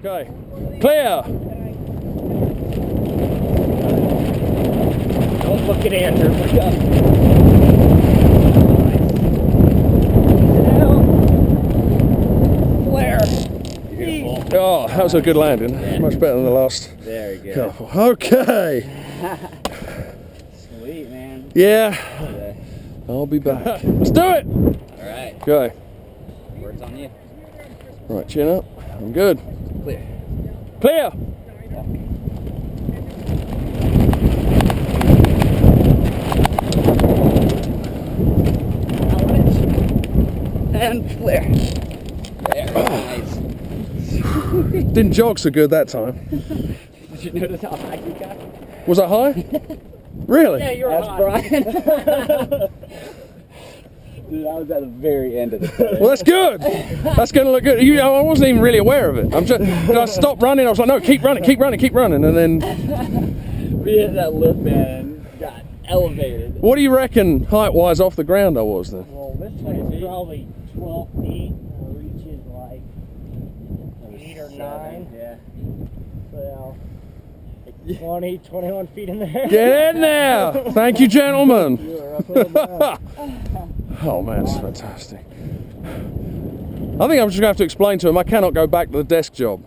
Okay, clear. Don't look at Andrew. Look up. Flare. Oh, that was a good landing. Much better than the last Very good. couple. Okay. Sweet, man. Yeah. I'll be back. Let's do it. All right. Okay. Words on you. Right, chin up. I'm good. Clear. Clear. And clear. There. Nice. Didn't jog so good that time. Did you notice how high you got? Was that high? Really? Yeah, you're high. Brian. Dude, I was at the very end of the play. Well, that's good. That's going to look good. I wasn't even really aware of it. I stopped running. I was like, no, keep running, and then. We hit that lip and got elevated. What do you reckon height-wise off the ground I was then? Well, this one is probably 12 feet. The reach is like 8 or 9. Yeah. So 20, 21 feet in there. Get in there! Thank you, gentlemen. You were up and down. Oh man, it's fantastic. I think I'm just going to have to explain to him I cannot go back to the desk job.